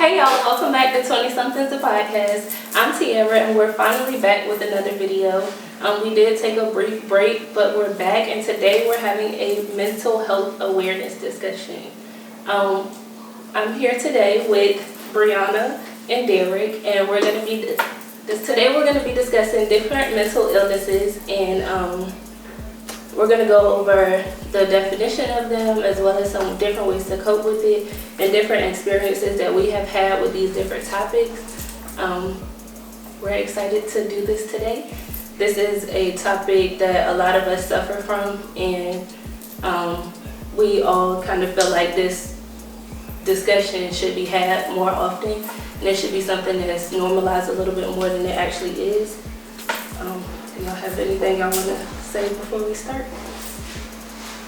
Hey y'all, welcome back to 20 Somethings the podcast. I'm Tiara and we're finally back with another video. We did take a brief break, but we're back and today we're having a mental health awareness discussion. I'm here today with Brianna and Derek, and we're going to be discussing different mental illnesses, and we're going to go over the definition of them as well as some different ways to cope with it and different experiences that we have had with these different topics. We're excited to do this today. This is a topic that a lot of us suffer from, and we all kind of feel like this discussion should be had more often, and it should be something that's normalized a little bit more than it actually is. Do y'all have anything y'all want to say before we start?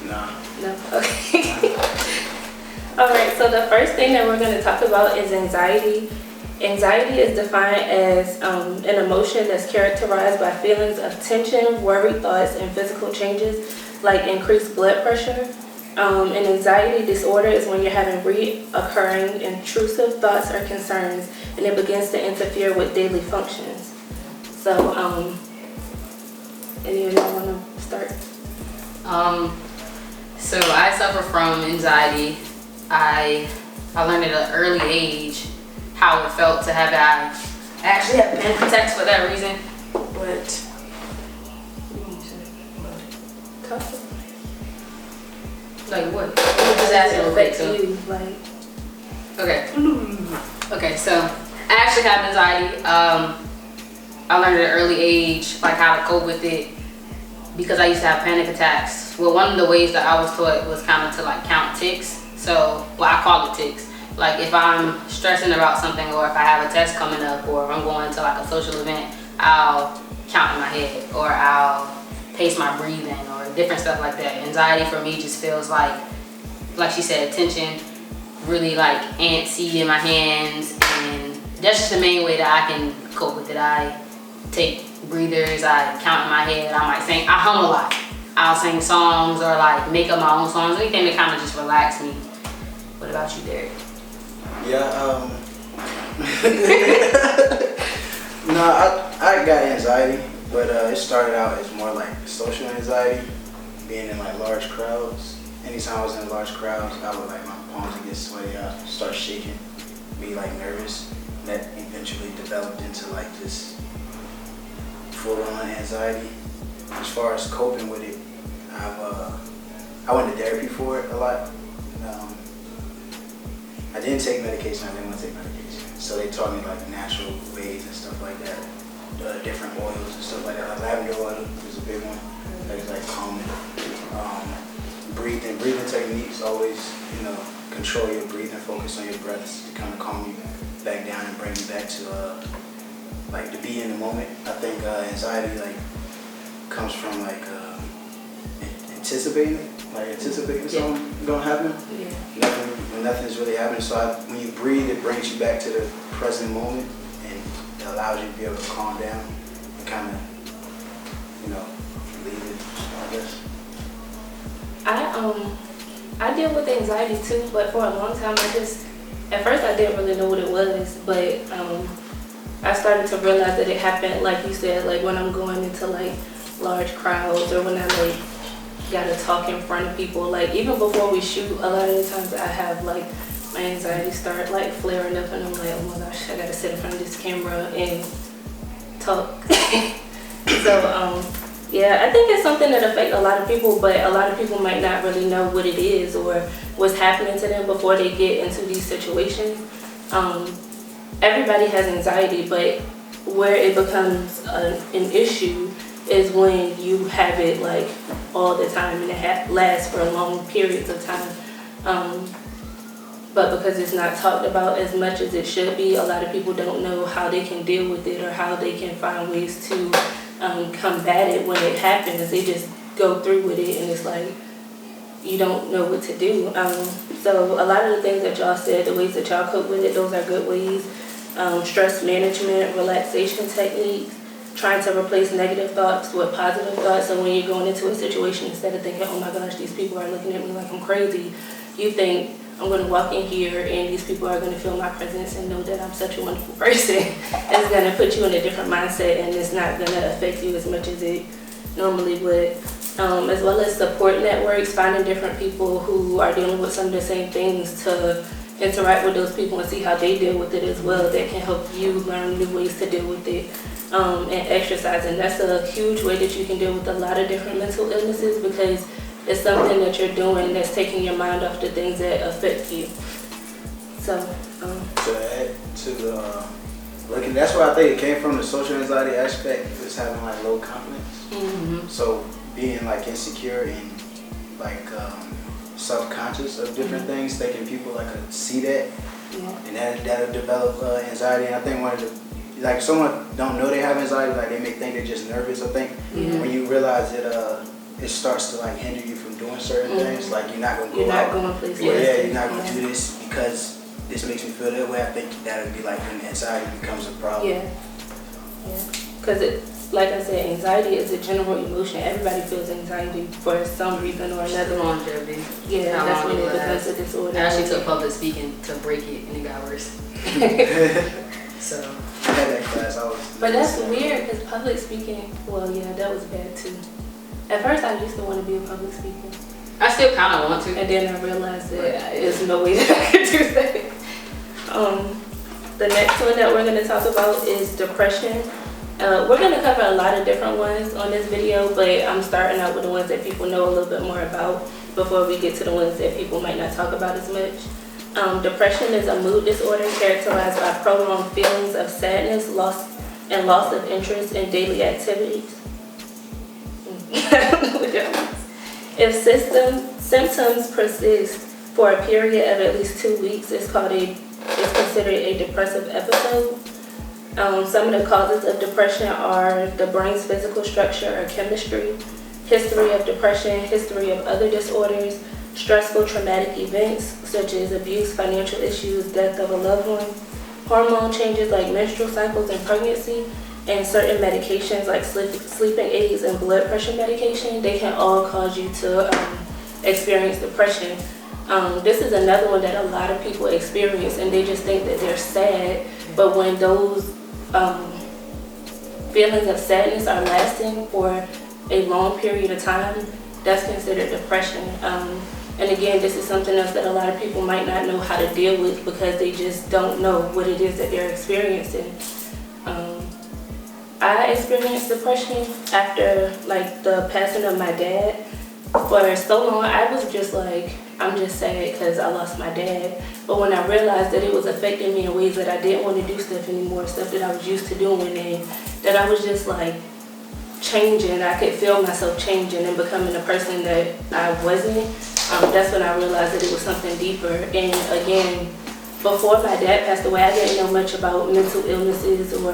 No? Okay. Alright, so the first thing that we're going to talk about is anxiety. Anxiety is defined as an emotion that's characterized by feelings of tension, worried thoughts, and physical changes like increased blood pressure. An anxiety disorder is when you're having reoccurring intrusive thoughts or concerns, and it begins to interfere with daily functions. So, any of y'all want to start? So I suffer from anxiety. I learned at an early age how it felt to have that. I actually have panic attacks for that reason, but like what? Does that affect you? Okay. So I actually have anxiety. I learned at an early age like how to cope with it because I used to have panic attacks. Well, one of the ways that I was taught was kind of to like count ticks. So, I call it ticks. Like if I'm stressing about something, or if I have a test coming up, or if I'm going to like a social event, I'll count in my head, or I'll pace my breathing, or different stuff like that. Anxiety for me just feels like she said, tension, really like antsy in my hands, and that's just the main way that I can cope with it. I take breathers, I count in my head, I might sing, I hum a lot. I'll sing songs or like make up my own songs, anything to kind of just relax me. What about you, Derek? Yeah, no, I got anxiety, but it started out as more like social anxiety, being in like large crowds. Anytime I was in large crowds, I would like my palms would get sweaty, I'd start shaking, be like nervous. That eventually developed into like this full-on anxiety. As far as coping with it, I went to therapy for it a lot. I didn't take medication. I didn't want to take medication. So they taught me like natural ways and stuff like that, different oils and stuff like that. Like lavender oil is a big one. That's like calming. Breathing techniques. Always, control your breathing, focus on your breaths to kind of calm you back down and bring you back to like to be in the moment. I think anxiety like comes from like anticipating something gonna happen. Yeah. When nothing's really happening. So when you breathe, it brings you back to the present moment, and it allows you to be able to calm down and kind of, leave it, I guess. I deal with anxiety too, but for a long time at first I didn't really know what it was, but I started to realize that it happened, like you said, like when I'm going into like large crowds, or when I like gotta talk in front of people. Like even before we shoot, a lot of the times I have like my anxiety start like flaring up, and I'm like, oh my gosh, I gotta sit in front of this camera and talk. So yeah, I think it's something that affects a lot of people, but a lot of people might not really know what it is or what's happening to them before they get into these situations. Everybody has anxiety, but where it becomes an issue is when you have it like all the time, and it lasts for long periods of time. But because it's not talked about as much as it should be, a lot of people don't know how they can deal with it or how they can find ways to combat it when it happens. They just go through with it, and it's like you don't know what to do. So a lot of the things that y'all said, the ways that y'all cope with it, those are good ways. Stress management, relaxation techniques, trying to replace negative thoughts with positive thoughts. So when you're going into a situation, instead of thinking, oh my gosh, these people are looking at me like I'm crazy, you think, I'm going to walk in here and these people are going to feel my presence and know that I'm such a wonderful person. It's going to put you in a different mindset, and it's not going to affect you as much as it normally would. As well as support networks, finding different people who are dealing with some of the same things to interact with those people and see how they deal with it as well. That can help you learn new ways to deal with it. And exercising, that's a huge way that you can deal with a lot of different mental illnesses, because it's something that you're doing that's taking your mind off the things that affect you. So, to add to the looking, that's where I think it came from. The social anxiety aspect is having like low confidence. mm-hmm. So being like insecure and like self-conscious of different things, thinking people like see that, and that'll develop anxiety. And I think one of the, like, someone don't know they have anxiety, like they may think they're just nervous. I think when you realize it starts to like hinder you from doing certain things, like you're not gonna go out. Going places. You're not gonna do this because this makes me feel that way. I think that'll be like when anxiety becomes a problem. Yeah. Because like I said, anxiety is a general emotion. Everybody feels anxiety for some reason or another. Longevity. Yeah, that's when it becomes a disorder. I actually took public speaking to break it, and it got worse. So. I had that class. But that's weird, because public speaking, well, yeah, that was bad too. At first, I used to want to be a public speaker. I still kind of want to. And then I realized that there's no way that I could do that. The next one that we're going to talk about is depression. We're going to cover a lot of different ones on this video, but I'm starting out with the ones that people know a little bit more about before we get to the ones that people might not talk about as much. Depression is a mood disorder characterized by prolonged feelings of sadness, loss of interest in daily activities. If symptoms persist for a period of at least 2 weeks, it's considered a depressive episode. Some of the causes of depression are the brain's physical structure or chemistry, history of depression, history of other disorders, stressful traumatic events such as abuse, financial issues, death of a loved one, hormone changes like menstrual cycles and pregnancy, and certain medications like sleeping aids and blood pressure medication. They can all cause you to experience depression. This is another one that a lot of people experience, and they just think that they're sad, but when those feelings of sadness are lasting for a long period of time, that's considered depression. And again, this is something else that a lot of people might not know how to deal with because they just don't know what it is that they're experiencing. I experienced depression after like the passing of my dad. For so long, I was just like, I'm just sad because I lost my dad. But when I realized that it was affecting me in ways that I didn't want to do stuff anymore, stuff that I was used to doing, and that I was just like changing, I could feel myself changing and becoming the person that I wasn't. That's when I realized that it was something deeper. And again, before my dad passed away, I didn't know much about mental illnesses or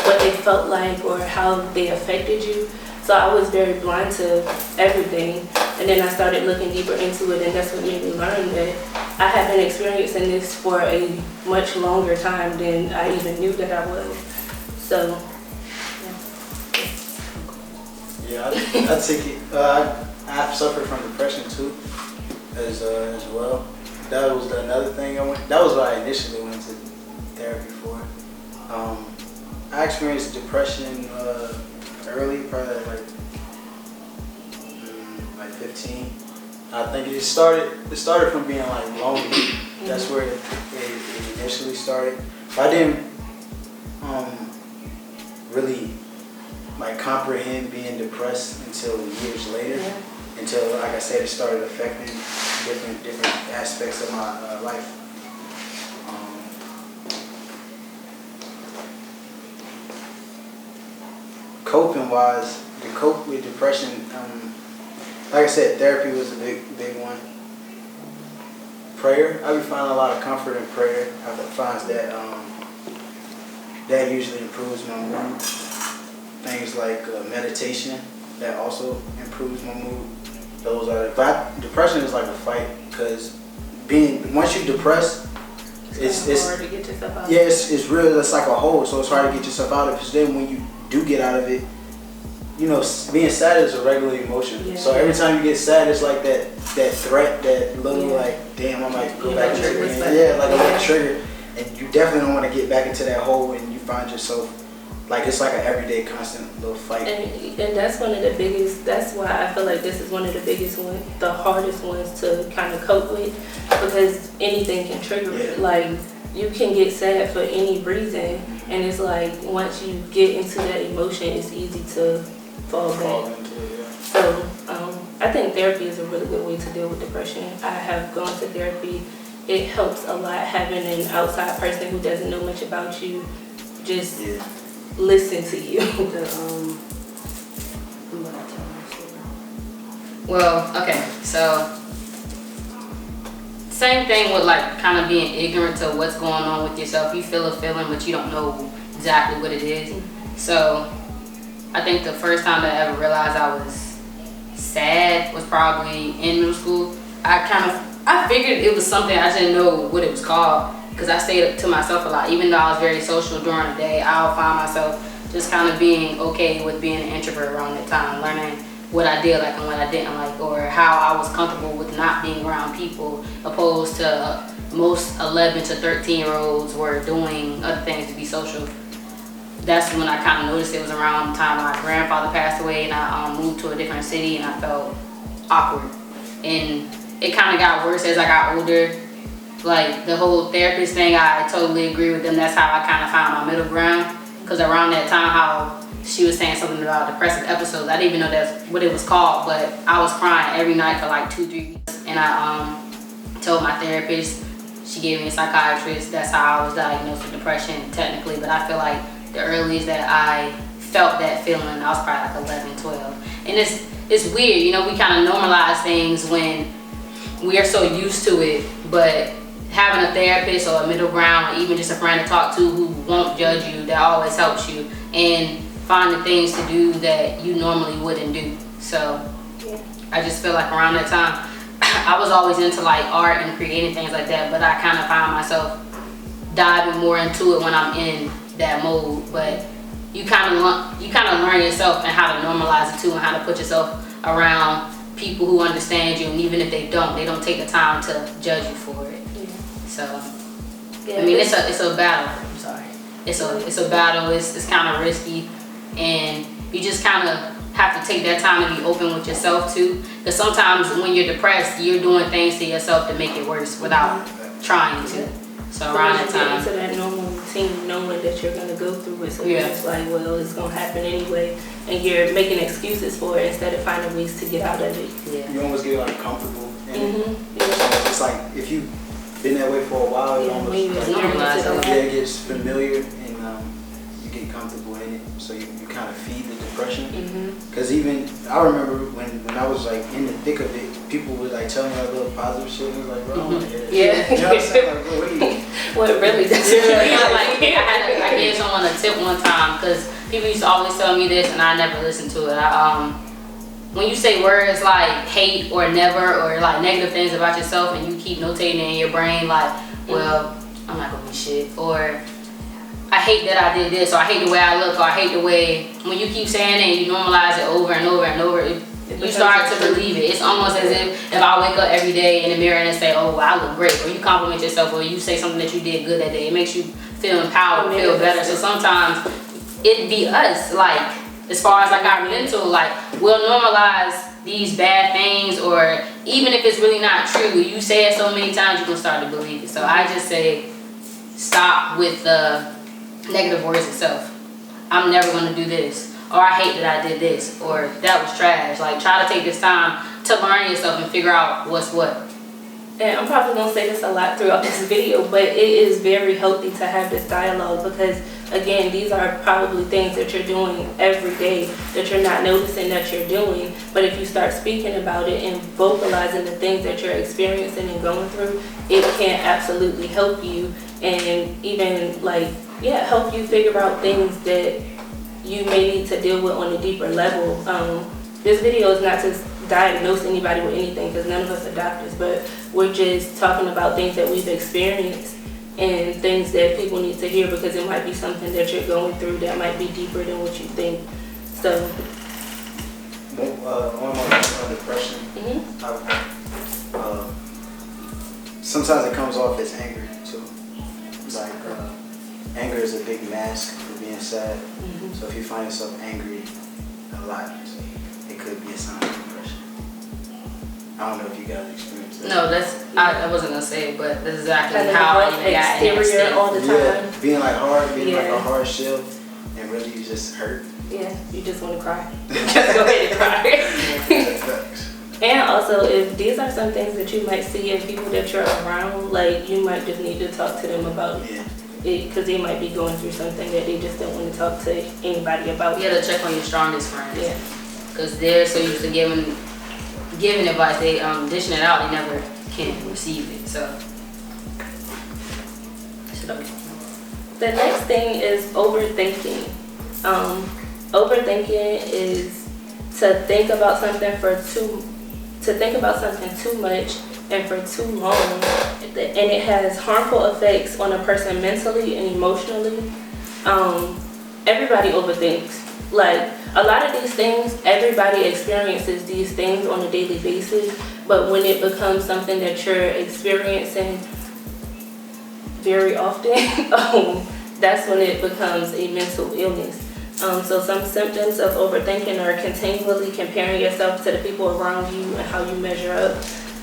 what they felt like or how they affected you. So I was very blind to everything. And then I started looking deeper into it, and that's what made me learn that I have been experiencing this for a much longer time than I even knew that I was. So, yeah, I take it. I've suffered from depression too, as well. That was another thing that was what I initially went to therapy for. I experienced depression early, probably like 15. I think it started from being like lonely. That's where it initially started. But I didn't really like comprehend being depressed until years later. Yeah. Until, like I said, it started affecting different aspects of my life. Coping wise, to cope with depression, like I said, therapy was a big one. Prayer, I be finding a lot of comfort in prayer. I find that usually improves my mood. Things like meditation, that also improves my mood. Those are, but depression is like a fight, because once you're depressed, it's hard to get yourself out. Yeah, it's real. It's like a hole, so it's hard to get yourself out of it. Because then when you do get out of it, you know, being sad is a regular emotion. Yeah. So every time you get sad, it's like that threat, that little like, damn, I might go back into it. Like a little trigger. And you definitely don't want to get back into that hole and you find yourself like it's like an everyday constant little fight. And that's one of the biggest, that's why I feel like this is one of the biggest ones, the hardest ones to kind of cope with, because anything can trigger it. Like, you can get sad for any reason, and it's like once you get into that emotion, it's easy to fall back. So I think therapy is a really good way to deal with depression. I have gone to therapy. It helps a lot having an outside person who doesn't know much about you just listen to you. Well, okay, so same thing with like kind of being ignorant to what's going on with yourself. You feel a feeling, but you don't know exactly what it is. So I think the first time that I ever realized I was sad was probably in middle school. I figured it was something, I didn't know what it was called, because I stayed to myself a lot. Even though I was very social during the day, I'll find myself just kind of being okay with being an introvert around that time, learning what I did like and what I didn't like, or how I was comfortable with not being around people, opposed to most 11 to 13-year-olds were doing other things to be social. That's when I kind of noticed it was around the time my grandfather passed away and I moved to a different city and I felt awkward. And it kind of got worse as I got older. Like the whole therapist thing, I totally agree with them. That's how I kind of found my middle ground. Because around that time, how she was saying something about depressive episodes, I didn't even know that's what it was called, but I was crying every night for like 2-3 weeks. And I told my therapist, she gave me a psychiatrist. That's how I was diagnosed with depression technically. But I feel like the earliest that I felt that feeling, I was probably like 11, 12. And it's weird, you know, we kind of normalize things when we are so used to it, but having a therapist or a middle ground, or even just a friend to talk to who won't judge you, that always helps you, and finding things to do that you normally wouldn't do. So I just feel like around that time, I was always into like art and creating things like that, but I kind of found myself diving more into it when I'm in that mode. But you kind of learn yourself and how to normalize it too, and how to put yourself around people who understand you, and even if they don't take the time to judge you for it. So I mean, it's a battle. I'm sorry. It's a battle. It's kind of risky, and you just kind of have to take that time to be open with yourself too. Because sometimes when you're depressed, you're doing things to yourself to make it worse without trying to. So around that time, into that normal routine, knowing that you're gonna go through it, so it's like, well, it's gonna happen anyway, and you're making excuses for it instead of finding ways to get out of it. You almost get like comfortable in it. So it's like if you've been that way for a while, it almost it gets familiar, and you get comfortable in it. So you kind of feed the depression. Because even I remember when I was like in the thick of it, people would like tell me like little positive shit. And I was like, bro, I don't want to hear that. Yeah. You know what I'm saying? Like, bro, what are you? Well, it really does. I gave someone a tip one time, because people used to always tell me this and I never listened to it. When you say words like hate or never, or like negative things about yourself, and you keep notating it in your brain like, well, I'm not gonna be shit, or I hate that I did this, or I hate the way I look, or I hate the way, when you keep saying it and you normalize it over and over and over, you start to believe it. It's almost as if I wake up every day in the mirror and say, oh, wow, I look great, or you compliment yourself, or you say something that you did good that day, it makes you feel empowered, feel better. So sometimes it'd be us, like, as far as like our mental, like, we'll normalize these bad things, or even if it's really not true, you say it so many times, you can start to believe it. So I just say, stop with the negative words itself. I'm never gonna do this, or I hate that I did this, or that was trash. Like, try to take this time to learn yourself and figure out what's what. And I'm probably gonna say this a lot throughout this video, but it is very healthy to have this dialogue, because again, these are probably things that you're doing every day that you're not noticing that you're doing. But if you start speaking about it and vocalizing the things that you're experiencing and going through, it can absolutely help you, and even like, help you figure out things that you may need to deal with on a deeper level. This video is not to diagnose anybody with anything, because none of us are doctors, but we're just talking about things that we've experienced and things that people need to hear, because it might be something that you're going through that might be deeper than what you think. So One more thing on depression. Sometimes it comes off as anger too. Like anger is a big mask for being sad. So if you find yourself angry a lot, it could be a sign of depression. I don't know if you guys experienced that. No, I wasn't gonna say it, but that's exactly Kind of how I rough even got in that exterior state. all the time. Yeah, being like hard, being like Yeah. a hard shell, and really you just hurt. Yeah, you just want to cry. Just go ahead and cry. Facts. And also, if these are some things that you might see in people that you're around, like you might just need to talk to them about Yeah. it, because they might be going through something that they just don't want to talk to anybody about. You gotta check on your strongest friends. Yeah. Because they're so used to giving advice, they dishing it out, they never can receive it. So The next thing is overthinking. Overthinking is to think about something too much and for too long, and it has harmful effects on a person mentally and emotionally. Everybody overthinks. Like a lot of these things, everybody experiences these things on a daily basis, but when it becomes something that you're experiencing very often, that's when it becomes a mental illness. So some symptoms of overthinking are continually comparing yourself to the people around you and how you measure up,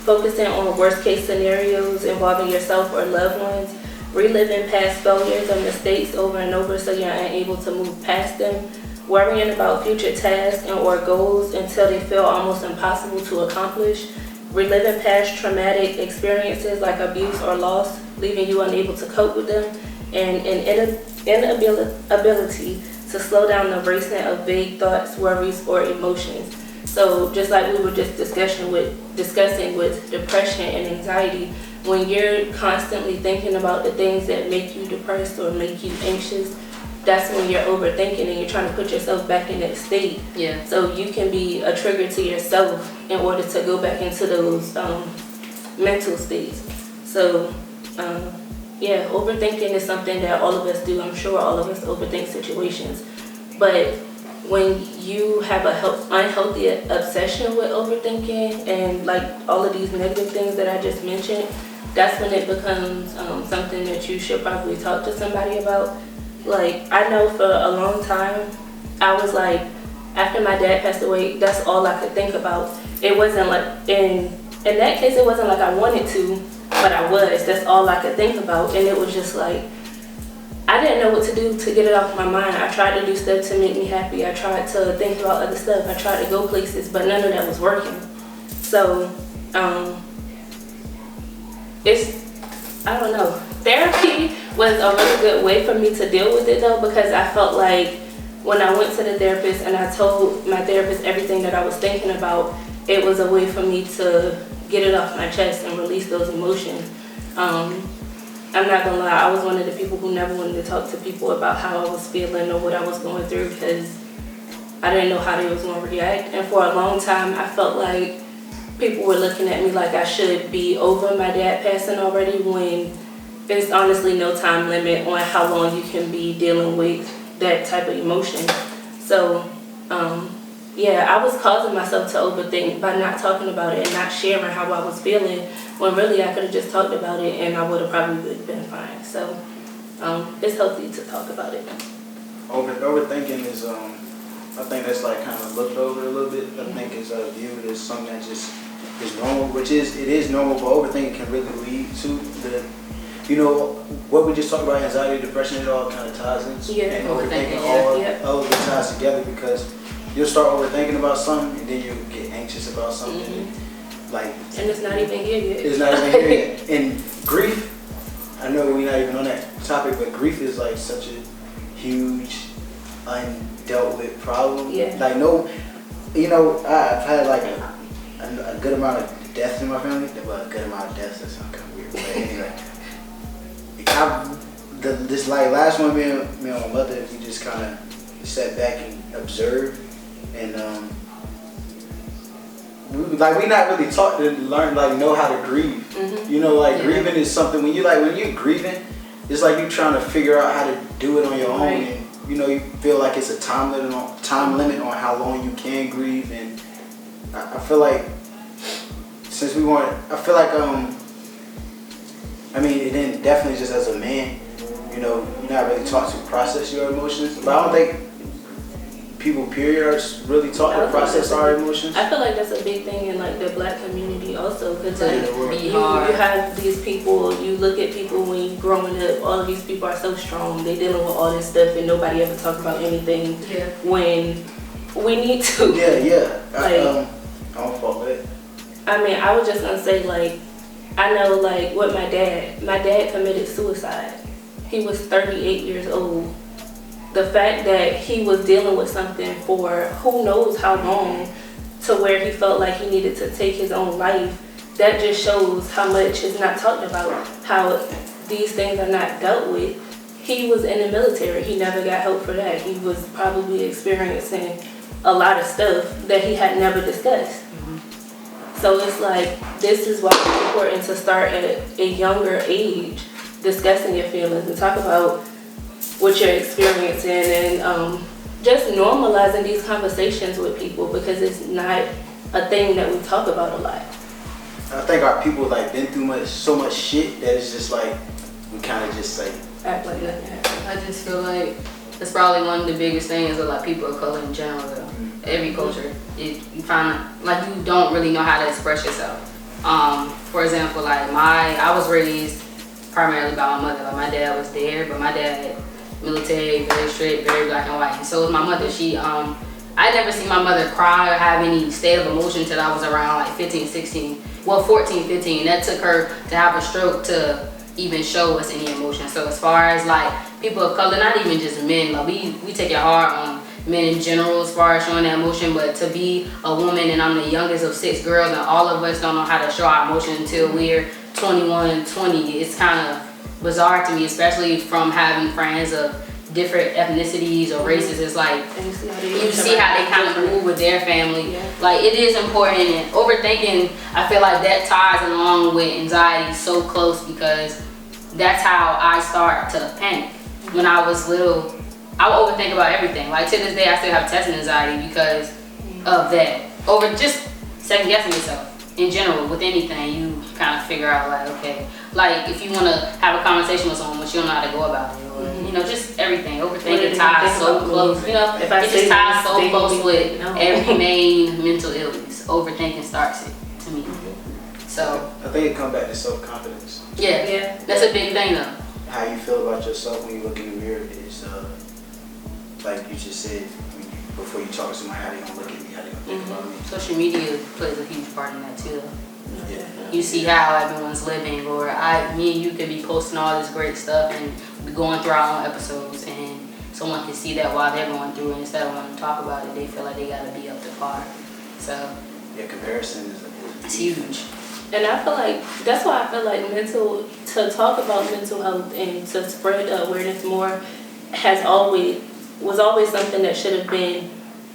focusing on worst case scenarios involving yourself or loved ones, reliving past failures or mistakes over and over so you're unable to move past them, worrying about future tasks and or goals until they feel almost impossible to accomplish, reliving past traumatic experiences like abuse or loss, leaving you unable to cope with them, and an inability to slow down the racing of vague thoughts, worries, or emotions. So just like we were just discussing with depression and anxiety, when you're constantly thinking about the things that make you depressed or make you anxious, that's when you're overthinking and you're trying to put yourself back in that state. yeah. So you can be a trigger to yourself in order to go back into those mental states. So yeah, overthinking is something that all of us do. I'm sure all of us overthink situations. But when you have a unhealthy obsession with overthinking and like all of these negative things that I just mentioned, that's when it becomes something that you should probably talk to somebody about. Like, I know for a long time, I was like, after my dad passed away, that's all I could think about. It wasn't like, in that case, it wasn't like I wanted to, but I was. That's all I could think about. And it was just like, I didn't know what to do to get it off my mind. I tried to do stuff to make me happy. I tried to think about other stuff. I tried to go places, but none of that was working. So, I don't know. Therapy was a really good way for me to deal with it though, because I felt like when I went to the therapist and I told my therapist everything that I was thinking about, it was a way for me to get it off my chest and release those emotions. I'm not gonna lie, I was one of the people who never wanted to talk to people about how I was feeling or what I was going through because I didn't know how they was gonna react. And for a long time, I felt like people were looking at me like I should be over my dad passing already, when there's honestly no time limit on how long you can be dealing with that type of emotion. So, yeah, I was causing myself to overthink by not talking about it and not sharing how I was feeling, when really I could have just talked about it and I would have probably been fine. So, it's healthy to talk about it. Overthinking is, I think that's like kind of looked over a little bit. I think it's viewed as something that just is normal, which it is normal, but overthinking can really lead to what we just talked about, anxiety, depression, it all kind of ties into. Yeah, and overthinking, all of it ties together because you'll start overthinking about something and then you'll get anxious about something. And it's not even here yet. It's not even here yet. And grief, I know we're not even on that topic, but grief is like such a huge, undealt with problem. Yeah. Like I've had like a good amount of deaths in my family. Well, a good amount of deaths, that sounds kind of weird. But anyway, this like last one, me and my mother, we just kind of sat back and observed, and we not really taught to learn know how to grieve. Mm-hmm. Grieving is something when you're grieving, it's like you're trying to figure out how to do it on your own, and you feel like it's a time limit on how long you can grieve, and I feel like since we weren't, I feel like I mean, it didn't definitely just as a man, you know, you're not really taught to process your emotions. But I don't think people period are really taught to process our emotions. I feel like that's a big thing in like the black community also, because like you hard. have these people, you look at people when you're growing up, all of these people are so strong, they dealing with all this stuff and nobody ever talk about anything when we need to. Yeah. Like, I don't fault that. I mean, I was just gonna say, like, I know, like, with my dad committed suicide. He was 38 years old. The fact that he was dealing with something for who knows how long, to where he felt like he needed to take his own life, that just shows how much is not talked about, how these things are not dealt with. He was in the military. He never got help for that. He was probably experiencing a lot of stuff that he had never discussed. So it's like, this is why it's important to start at a younger age discussing your feelings and talk about what you're experiencing, and just normalizing these conversations with people, because it's not a thing that we talk about a lot. I think our people like been through so much shit that it's just like we kind of just like Act like nothing happened. I just feel like that's probably one of the biggest things with like people of color in general though. Every culture, you find like you don't really know how to express yourself. For example, like I was raised primarily by my mother. Like my dad was there, but my dad military, very strict, very black and white. And so was my mother. I never seen my mother cry or have any state of emotion till I was around like 15, 16. Well, 14, 15. That took her to have a stroke to even show us any emotion. So as far as like people of color, not even just men, like we take it hard on men in general as far as showing that emotion, but to be a woman and I'm the youngest of 6 girls and all of us don't know how to show our emotion until we're 21, 20, it's kind of bizarre to me, especially from having friends of different ethnicities or races. It's like you see how they kind of move with their family. Like it is important, and overthinking, I feel like that ties along with anxiety so close, because that's how I start to panic. When I was little, I would overthink about everything. Like to this day, I still have testing anxiety because of that. Over just second guessing yourself in general with anything, you kind of figure out like, okay, like if you want to have a conversation with someone but you don't know how to go about it, or you know, just everything. Overthinking ties so close. You know, it just ties so close with every main mental illness. Overthinking starts it to me. So I think it comes back to self-confidence. Yeah, that's a big thing though. How you feel about yourself when you look in the mirror is like you just said before you talk to somebody, how they gonna look at me, how they gonna think about me. Social media plays a huge part in that too. You see how everyone's living, or me and you could be posting all this great stuff and be going through our own episodes, and someone can see that while they're going through it, instead of wanting to talk about it, they feel like they gotta be up to par. So comparison is it's huge. And I feel like that's why I feel like to talk about mental health and to spread awareness more was always something that should have been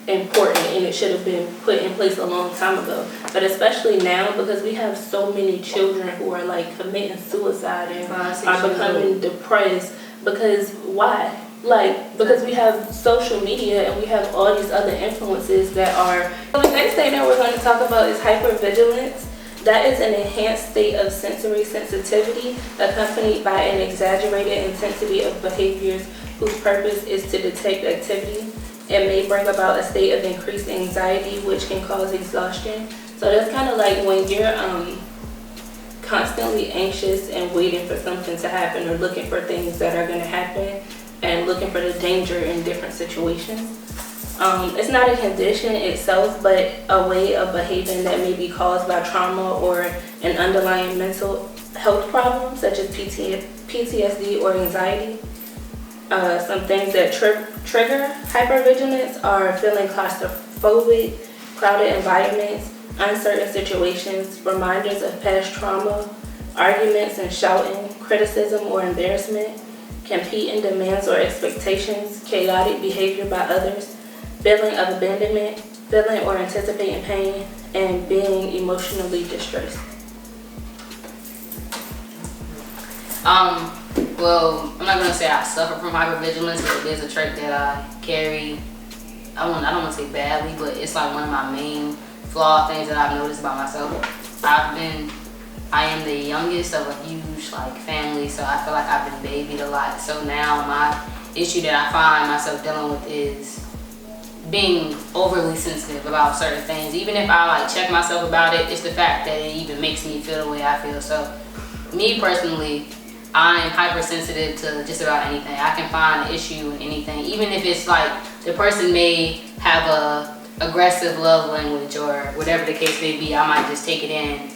important, and it should have been put in place a long time ago. But especially now, because we have so many children who are like committing suicide and are becoming depressed. Because why? Like, because we have social media and we have all these other influences that are. So the next thing that we're going to talk about is hypervigilance. That is an enhanced state of sensory sensitivity accompanied by an exaggerated intensity of behaviors whose purpose is to detect activity. It may bring about a state of increased anxiety, which can cause exhaustion. So that's kind of like when you're constantly anxious and waiting for something to happen, or looking for things that are going to happen, and looking for the danger in different situations. It's not a condition itself, but a way of behaving that may be caused by trauma or an underlying mental health problem, such as PTSD or anxiety. Some things that trigger hypervigilance are feeling claustrophobic, crowded environments, uncertain situations, reminders of past trauma, arguments and shouting, criticism or embarrassment, competing demands or expectations, chaotic behavior by others, feeling of abandonment, feeling or anticipating pain, and being emotionally distressed. Well, I'm not gonna say I suffer from hypervigilance, but it is a trait that I carry. I don't want to say badly, but it's like one of my main flawed things that I've noticed about myself. I am the youngest of a huge like family, so I feel like I've been babied a lot. So now my issue that I find myself dealing with is being overly sensitive about certain things. Even if I like check myself about it, it's the fact that it even makes me feel the way I feel. So me personally, I'm hypersensitive to just about anything. I can find an issue in anything, even if it's like the person may have a aggressive love language or whatever the case may be. I might just take it in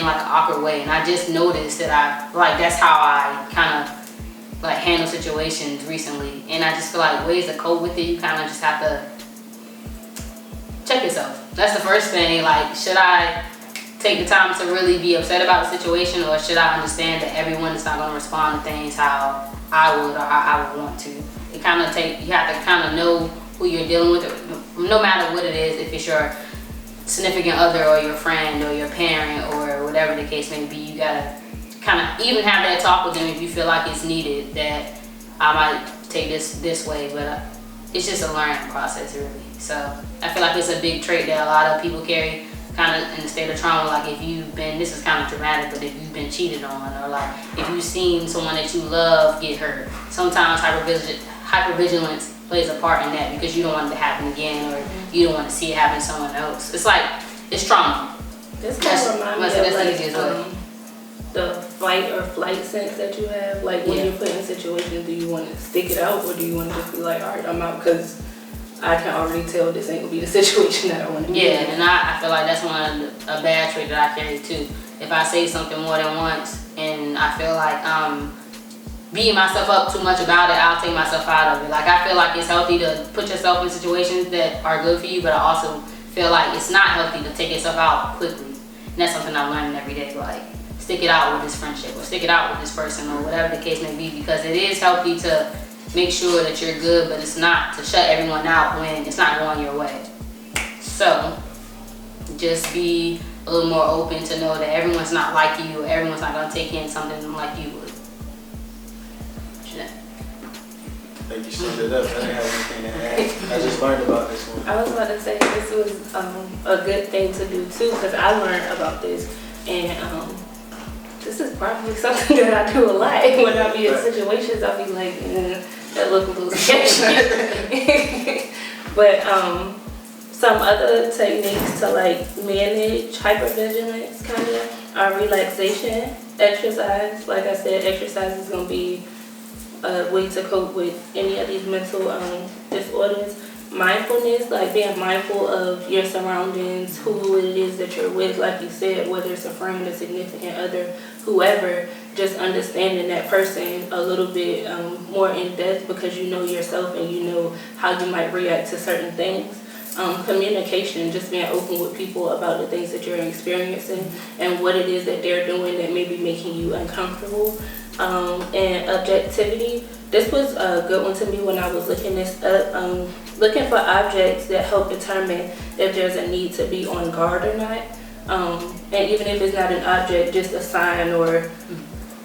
like an awkward way, and I just noticed that that's how I kind of like handle situations recently. And I just feel like ways to cope with it, you kind of just have to check yourself. That's the first thing. Like, should I take the time to really be upset about the situation, or should I understand that everyone is not going to respond to things how I would or how I would want to? You have to kind of know who you're dealing with, no matter what it is. If it's your significant other or your friend or your parent or whatever the case may be, you gotta kind of even have that talk with them if you feel like it's needed, that I might take this way, but it's just a learning process really. So I feel like it's a big trait that a lot of people carry, kind of in the state of trauma. Like if you've been, this is kind of dramatic, but if you've been cheated on, or like if you've seen someone that you love get hurt, sometimes hypervigilance plays a part in that, because you don't want it to happen again, or you don't want to see it happen to someone else. It's like, it's trauma. This kind of reminds me of like the fight or flight sense that you have. Like when you're put in situations, do you want to stick it out, or do you want to just be like, all right, I'm out, because I can already tell this ain't gonna be the situation that I want to be in. Yeah, and I feel like that's a bad trait that I carry too. If I say something more than once and I feel like beating myself up too much about it, I'll take myself out of it. Like, I feel like it's healthy to put yourself in situations that are good for you, but I also feel like it's not healthy to take yourself out quickly. And that's something I'm learning every day. Like, stick it out with this friendship, or stick it out with this person, or whatever the case may be, because it is healthy to make sure that you're good, but it's not to shut everyone out when it's not going your way. So just be a little more open to know that everyone's not like you, or everyone's not going to take in something like you would. Like, you summed it up. I didn't have anything to add. I just learned about this one. I was about to say this was a good thing to do too, because I learned about this, and this is probably something that I do a lot. When I be in situations, I'll be like, that look a little sketchy. But some other techniques to like manage hypervigilance kind of are relaxation, exercise. Like I said, exercise is gonna be a way to cope with any of these mental disorders. Mindfulness, like being mindful of your surroundings, who it is that you're with, like you said, whether it's a friend, a significant other, whoever, just understanding that person a little bit more in depth, because you know yourself and you know how you might react to certain things. Communication, just being open with people about the things that you're experiencing and what it is that they're doing that may be making you uncomfortable. And objectivity, this was a good one to me when I was looking this up. Looking for objects that help determine if there's a need to be on guard or not. And even if it's not an object, just a sign or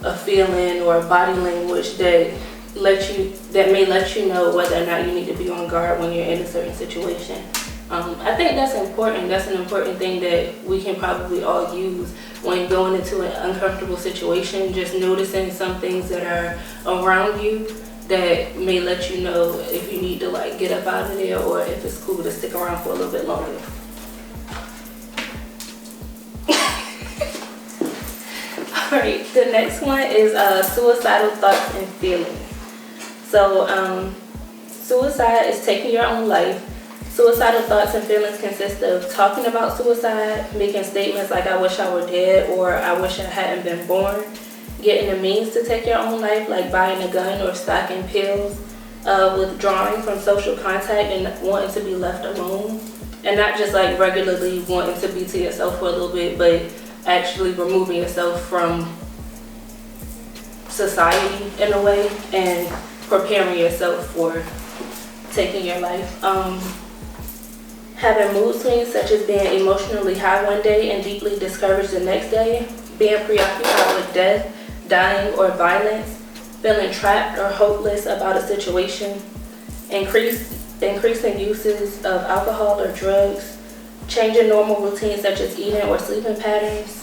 a feeling or a body language that may let you know whether or not you need to be on guard when you're in a certain situation. I think that's important. That's an important thing that we can probably all use when going into an uncomfortable situation. Just noticing some things that are around you that may let you know if you need to like get up out of there, or if it's cool to stick around for a little bit longer. Alright, the next one is suicidal thoughts and feelings. So suicide is taking your own life. Suicidal thoughts and feelings consist of talking about suicide, making statements like I wish I were dead, or I wish I hadn't been born, getting the means to take your own life, like buying a gun or stocking pills, withdrawing from social contact and wanting to be left alone, and not just like regularly wanting to be to yourself for a little bit, but actually removing yourself from society in a way and preparing yourself for taking your life. Having mood swings such as being emotionally high one day and deeply discouraged the next day, being preoccupied with death, dying, or violence, feeling trapped or hopeless about a situation, increasing uses of alcohol or drugs, changing normal routines such as eating or sleeping patterns,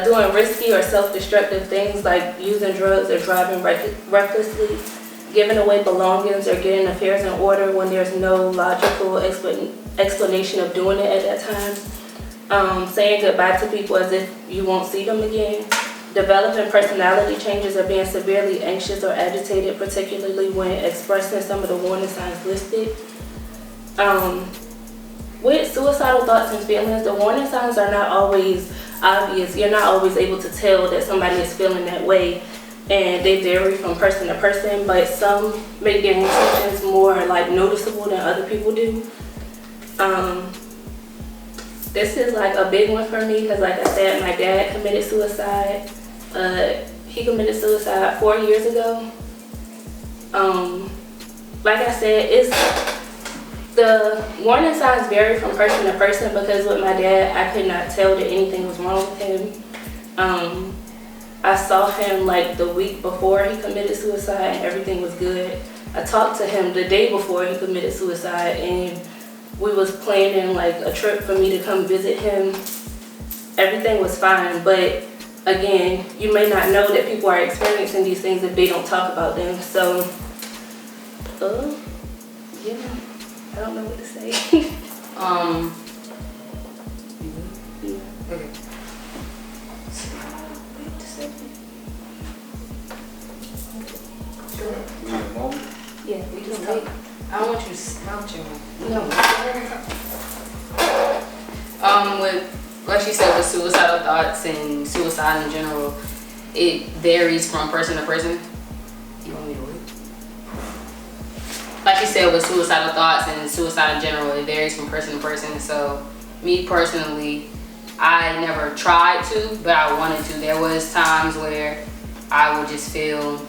doing risky or self-destructive things like using drugs or driving recklessly, giving away belongings or getting affairs in order when there's no logical explanation of doing it at that time, saying goodbye to people as if you won't see them again, developing personality changes or being severely anxious or agitated, particularly when expressing some of the warning signs listed. With suicidal thoughts and feelings, the warning signs are not always obvious. You're not always able to tell that somebody is feeling that way, and they vary from person to person, but some make their intentions more like noticeable than other people do. This is like a big one for me because, like I said, my dad committed suicide. He committed suicide 4 years ago. Like I said, the warning signs vary from person to person because with my dad, I could not tell that anything was wrong with him. I saw him like the week before he committed suicide and everything was good. I talked to him the day before he committed suicide and we was planning like a trip for me to come visit him. Everything was fine, but again, you may not know that people are experiencing these things if they don't talk about them. So, yeah. I don't know what to say. Okay. Yeah, we just talk. I don't want you to slouch your No. With like she said, with suicidal thoughts and suicide in general, it varies from person to person. You want me to wait? Like you said, with suicidal thoughts and suicide in general, it varies from person to person. So me personally, I never tried to, but I wanted to. There was times where I would just feel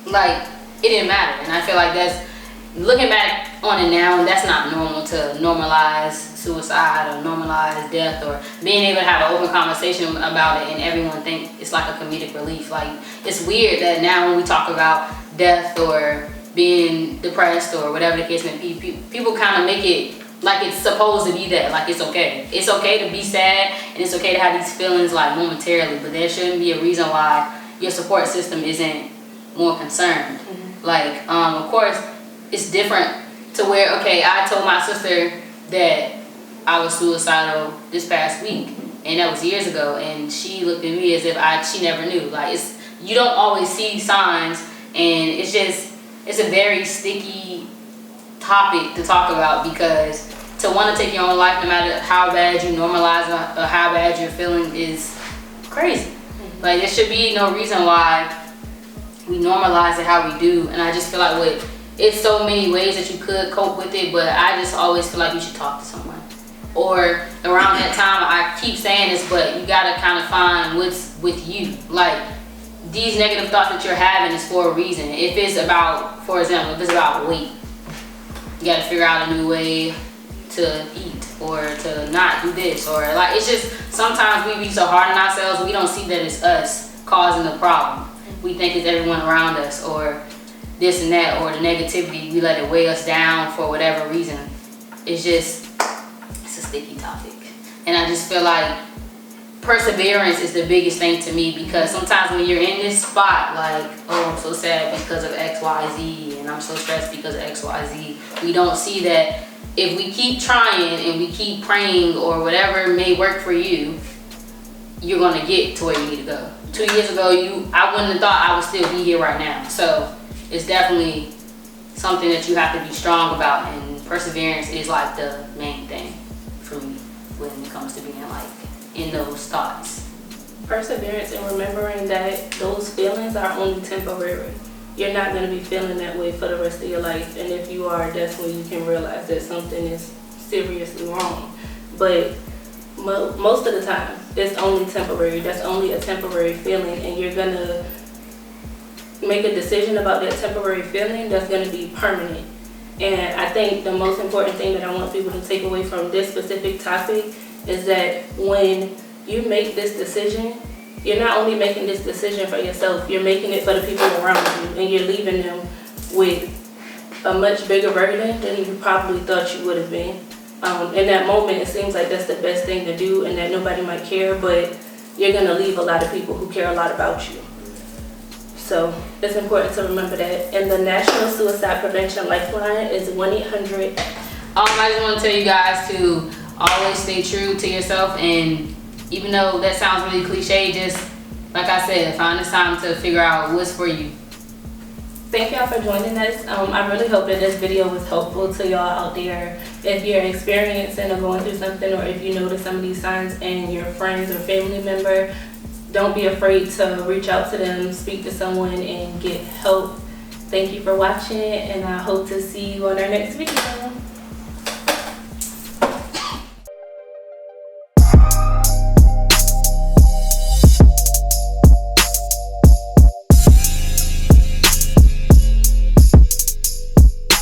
like it didn't matter. And I feel like that's, looking back on it now, that's not normal to normalize suicide or normalize death or being able to have an open conversation about it and everyone think it's like a comedic relief. Like, it's weird that now when we talk about death or being depressed or whatever the case may be, people kind of make it like it's supposed to be that, like it's okay. It's okay to be sad and it's okay to have these feelings like momentarily, but there shouldn't be a reason why your support system isn't more concerned. Mm-hmm. Like, of course, it's different to where, okay, I told my sister that I was suicidal this past week, and that was years ago, and she looked at me as if she never knew. Like, you don't always see signs, and it's a very sticky topic to talk about, because to want to take your own life, no matter how bad you normalize or how bad you're feeling, is crazy. Mm-hmm. Like, there should be no reason why we normalize it how we do, and I just feel like it's so many ways that you could cope with it, but I just always feel like you should talk to someone. Or around that time, I keep saying this, but you gotta kind of find what's with you. Like, these negative thoughts that you're having is for a reason. If it's about, for example, if it's about weight, you gotta figure out a new way to eat or to not do this. Or like, it's just, sometimes we be so hard on ourselves, we don't see that it's us causing the problem. We think it's everyone around us or this and that, or the negativity, we let it weigh us down for whatever reason. It's a sticky topic. And I just feel like perseverance is the biggest thing to me, because sometimes when you're in this spot, like, oh, I'm so sad because of XYZ, and I'm so stressed because of XYZ, we don't see that if we keep trying and we keep praying or whatever may work for you, you're gonna get to where you need to go. 2 years ago, I wouldn't have thought I would still be here right now. So it's definitely something that you have to be strong about, and perseverance is like the main thing for me when it comes to being like in those thoughts. Perseverance and remembering that those feelings are only temporary. You're not going to be feeling that way for the rest of your life, and if you are, that's when you can realize that something is seriously wrong. But most of the time, it's only temporary. That's only a temporary feeling, and you're going to make a decision about that temporary feeling that's going to be permanent. And I think the most important thing that I want people to take away from this specific topic is that when you make this decision, you're not only making this decision for yourself, you're making it for the people around you, and you're leaving them with a much bigger burden than you probably thought you would have been. In that moment, it seems like that's the best thing to do and that nobody might care, but you're gonna leave a lot of people who care a lot about you. So it's important to remember that. And the National Suicide Prevention Lifeline is 1-800. I just want to tell you guys to always stay true to yourself, and even though that sounds really cliche, just like I said, find this time to figure out what's for you. Thank y'all for joining us. I really hope that this video was helpful to y'all out there. If you're experiencing or going through something, or if you notice some of these signs in your friends or family member, don't be afraid to reach out to them, speak to someone, and get help. Thank you for watching, and I hope to see you on our next video.